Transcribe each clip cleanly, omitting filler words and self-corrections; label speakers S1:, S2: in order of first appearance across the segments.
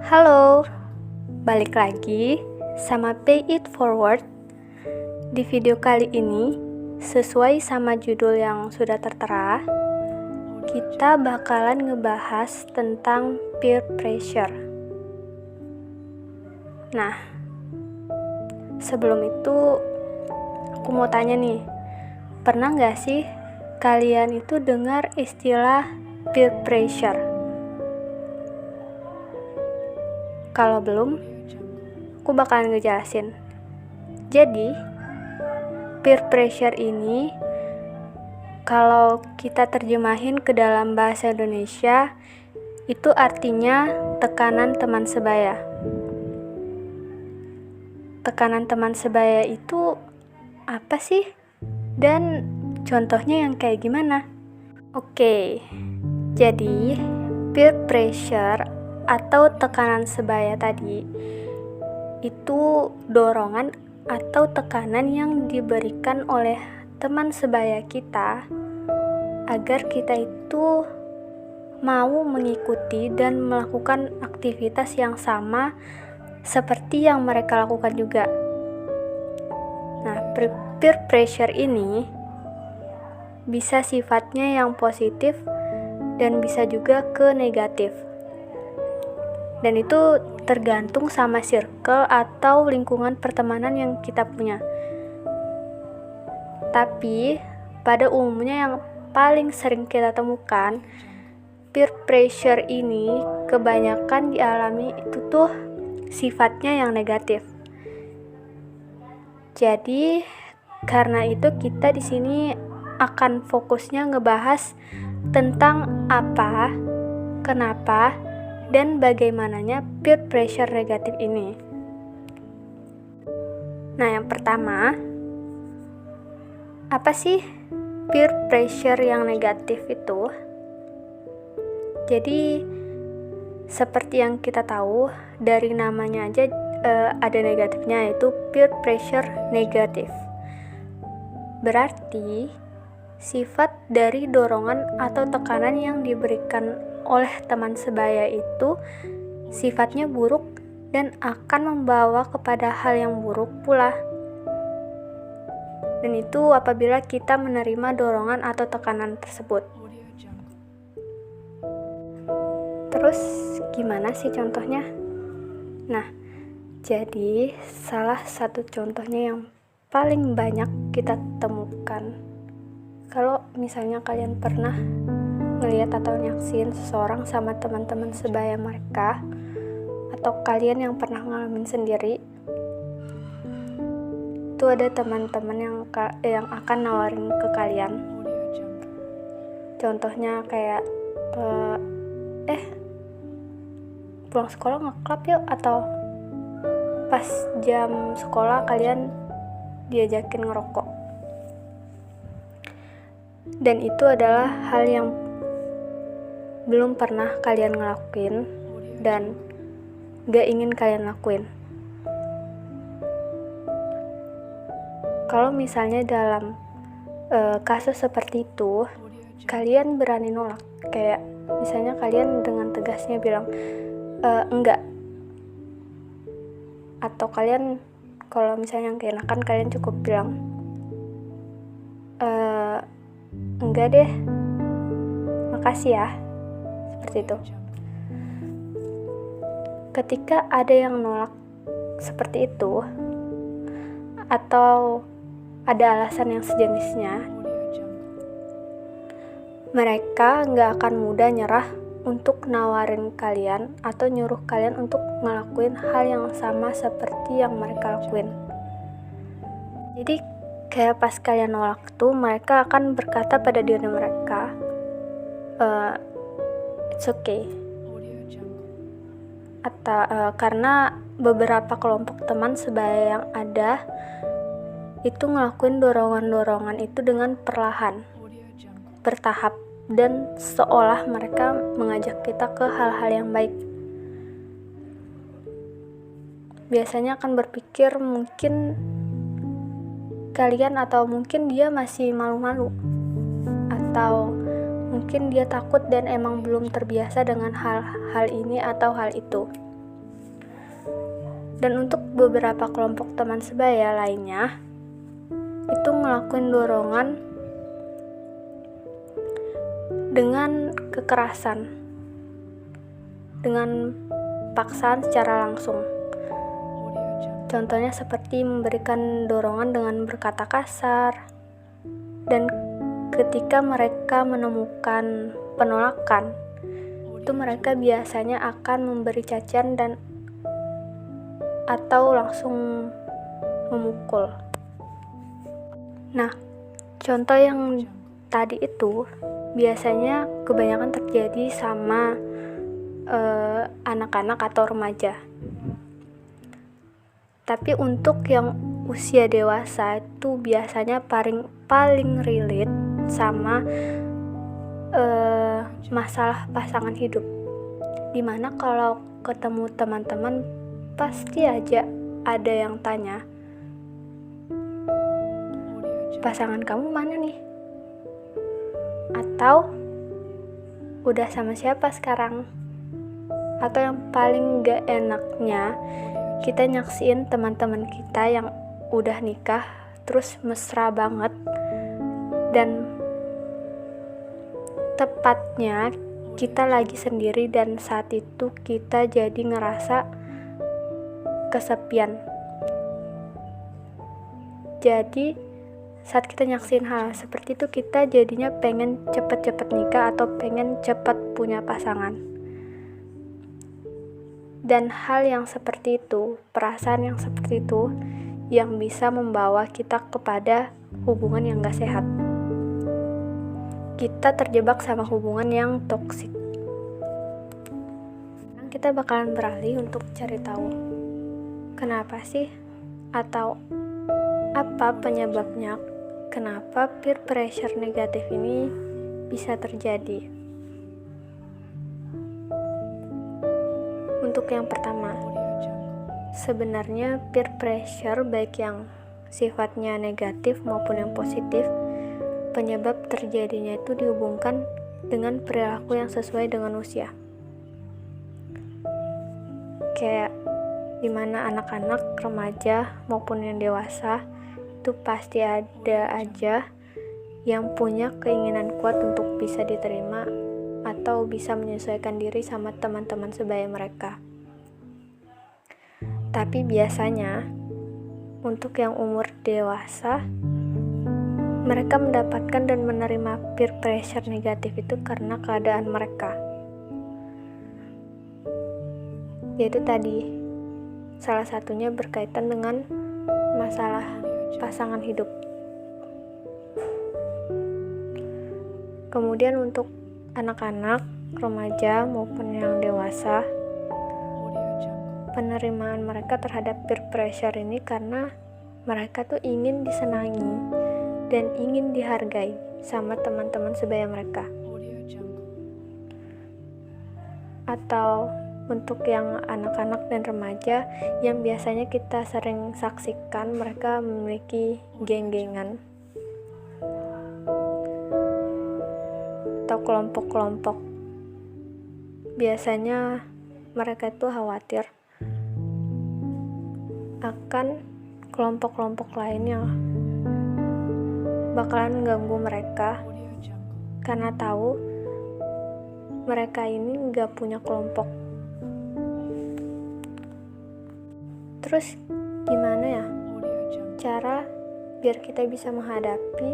S1: Halo, balik lagi sama Pay It Forward. Di video kali ini, sesuai sama judul yang sudah tertera, kita bakalan ngebahas tentang peer pressure. Nah, sebelum itu aku mau tanya nih, pernah gak sih kalian itu dengar istilah peer pressure? Kalau belum, aku bakalan ngejelasin. Jadi, peer pressure ini kalau kita terjemahin ke dalam bahasa Indonesia, itu artinya tekanan teman sebaya. Tekanan teman sebaya itu apa sih? Dan contohnya yang kayak gimana? Oke, jadi peer pressure atau tekanan sebaya tadi itu dorongan atau tekanan yang diberikan oleh teman sebaya kita agar kita itu mau mengikuti dan melakukan aktivitas yang sama seperti yang mereka lakukan juga. Nah, peer pressure ini bisa sifatnya yang positif dan bisa juga ke negatif. Dan itu tergantung sama circle atau lingkungan pertemanan yang kita punya. Tapi pada umumnya yang paling sering kita temukan, peer pressure ini kebanyakan dialami itu tuh sifatnya yang negatif. Jadi karena itu kita di sini akan fokusnya ngebahas tentang apa, kenapa, dan bagaimananya peer pressure negatif ini. Nah, yang pertama, apa sih peer pressure yang negatif itu? Jadi, seperti yang kita tahu, dari namanya aja ada negatifnya, yaitu peer pressure negatif. Berarti, sifat dari dorongan atau tekanan yang diberikan oleh teman sebaya itu sifatnya buruk dan akan membawa kepada hal yang buruk pula. Dan itu apabila kita menerima dorongan atau tekanan tersebut. Terus gimana sih contohnya? Nah, jadi salah satu contohnya yang paling banyak kita temukan, kalau misalnya kalian pernah ngelihat atau nyaksin seseorang sama teman-teman sebaya mereka, atau kalian yang pernah ngalamin sendiri, itu ada teman-teman yang akan nawarin ke kalian. Contohnya kayak pulang sekolah nge-club yuk, atau pas jam sekolah kalian diajakin ngerokok. Dan itu adalah hal yang belum pernah kalian ngelakuin dan gak ingin kalian lakuin. Kalau misalnya dalam kasus seperti itu, kalian berani nolak. Kayak misalnya kalian dengan tegasnya bilang enggak. Atau kalian kalau misalnya yang keenakan, kalian cukup bilang enggak deh, makasih ya. Seperti itu. Ketika ada yang nolak seperti itu, atau ada alasan yang sejenisnya, mereka gak akan mudah nyerah untuk nawarin kalian atau nyuruh kalian untuk ngelakuin hal yang sama seperti yang mereka lakuin. Jadi kayak pas kalian nolak tuh, mereka akan berkata pada diri mereka, it's okay. Atau karena beberapa kelompok teman sebaya yang ada itu ngelakuin dorongan-dorongan itu dengan perlahan, bertahap, dan seolah mereka mengajak kita ke hal-hal yang baik. Biasanya akan berpikir mungkin kalian atau mungkin dia masih malu-malu, atau mungkin dia takut dan emang belum terbiasa dengan hal-hal ini atau hal itu. Dan untuk beberapa kelompok teman sebaya lainnya itu ngelakuin dorongan dengan kekerasan, dengan paksaan secara langsung. Contohnya seperti memberikan dorongan dengan berkata kasar, dan ketika mereka menemukan penolakan, itu mereka biasanya akan memberi cacian dan atau langsung memukul. Nah, contoh yang tadi itu biasanya kebanyakan terjadi sama anak-anak atau remaja. Tapi untuk yang usia dewasa itu biasanya paling relate sama masalah pasangan hidup. Dimana kalau ketemu teman-teman pasti aja ada yang tanya, pasangan kamu mana nih? Atau udah sama siapa sekarang? Atau yang paling gak enaknya, kita nyaksiin teman-teman kita yang udah nikah terus mesra banget, dan tepatnya kita lagi sendiri dan saat itu kita jadi ngerasa kesepian. Jadi saat kita nyaksiin hal seperti itu, kita jadinya pengen cepet-cepet nikah atau pengen cepet punya pasangan. Dan hal yang seperti itu, perasaan yang seperti itu, yang bisa membawa kita kepada hubungan yang gak sehat. Kita terjebak sama hubungan yang toksik. Sekarang kita bakalan beralih untuk cari tahu kenapa sih, atau apa penyebabnya, kenapa peer pressure negatif ini bisa terjadi. Untuk yang pertama, sebenarnya peer pressure baik yang sifatnya negatif maupun yang positif, penyebab terjadinya itu dihubungkan dengan perilaku yang sesuai dengan usia. Kayak dimana anak-anak, remaja maupun yang dewasa itu pasti ada aja yang punya keinginan kuat untuk bisa diterima atau bisa menyesuaikan diri sama teman-teman sebaya mereka. Tapi biasanya untuk yang umur dewasa, mereka mendapatkan dan menerima peer pressure negatif itu karena keadaan mereka. Yaitu tadi, salah satunya berkaitan dengan masalah pasangan hidup. Kemudian untuk anak-anak, remaja maupun yang dewasa, penerimaan mereka terhadap peer pressure ini karena mereka tuh ingin disenangi dan ingin dihargai sama teman-teman sebaya mereka. Atau untuk yang anak-anak dan remaja yang biasanya kita sering saksikan, mereka memiliki geng-gengan atau kelompok-kelompok. Biasanya mereka itu khawatir akan kelompok-kelompok lain yang bakalan ganggu mereka karena tahu mereka ini gak punya kelompok. Terus gimana ya cara biar kita bisa menghadapi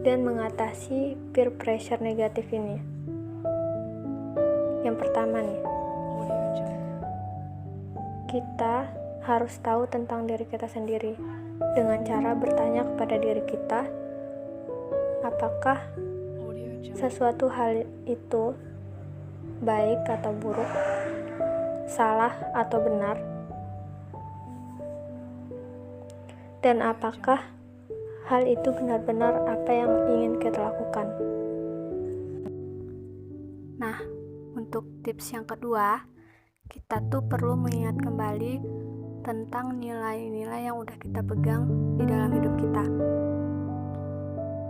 S1: dan mengatasi peer pressure negatif ini? Yang pertama nih, kita harus tahu tentang diri kita sendiri dengan cara bertanya kepada diri kita, apakah sesuatu hal itu baik atau buruk, salah atau benar, dan apakah hal itu benar-benar apa yang ingin kita lakukan. Nah, untuk tips yang kedua, kita tuh perlu mengingat kembali tentang nilai-nilai yang udah kita pegang di dalam hidup kita.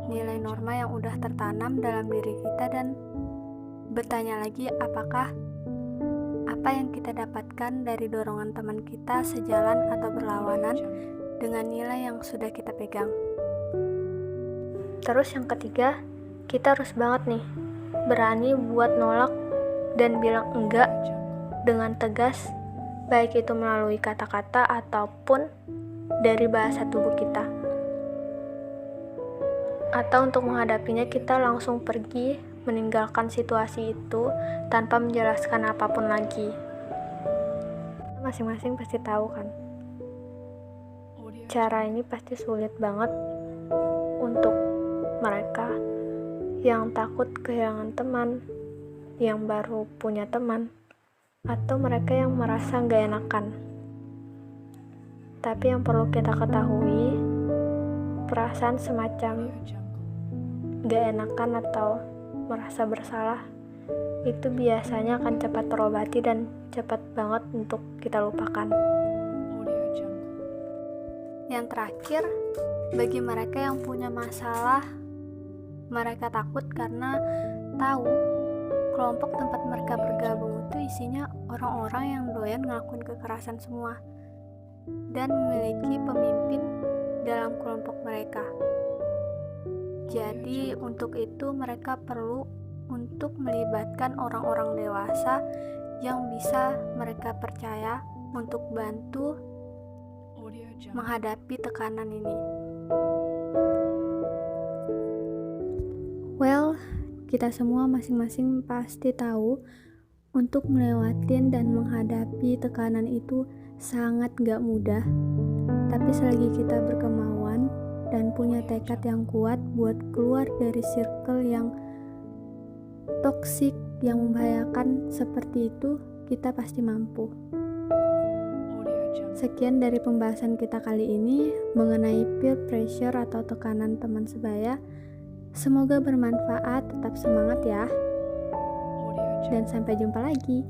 S1: Nilai norma yang udah tertanam dalam diri kita, dan bertanya lagi apakah apa yang kita dapatkan dari dorongan teman kita sejalan atau berlawanan dengan nilai yang sudah kita pegang. Terus yang ketiga, kita harus banget nih berani buat nolak dan bilang enggak dengan tegas, baik itu melalui kata-kata ataupun dari bahasa tubuh kita. Atau untuk menghadapinya kita langsung pergi meninggalkan situasi itu tanpa menjelaskan apapun lagi. Masing-masing pasti tahu kan, cara ini pasti sulit banget untuk mereka yang takut kehilangan teman, yang baru punya teman, atau mereka yang merasa gak enakan. Tapi yang perlu kita ketahui, perasaan semacam gak enakan atau merasa bersalah itu biasanya akan cepat terobati dan cepat banget untuk kita lupakan. Yang terakhir, bagi mereka yang punya masalah, mereka takut karena tahu kelompok tempat mereka bergabung itu isinya orang-orang yang doyan ngelakuin kekerasan semua dan memiliki pemimpin dalam kelompok mereka. Jadi untuk itu mereka perlu untuk melibatkan orang-orang dewasa yang bisa mereka percaya untuk bantu menghadapi tekanan ini. Well, kita semua masing-masing pasti tahu untuk melewatin dan menghadapi tekanan itu sangat gak mudah. Tapi selagi kita berkemauan dan punya tekad yang kuat buat keluar dari circle yang toksik yang membahayakan seperti itu, kita pasti mampu. Sekian dari pembahasan kita kali ini mengenai peer pressure atau tekanan teman sebaya. Semoga bermanfaat, tetap semangat ya. Dan sampai jumpa lagi.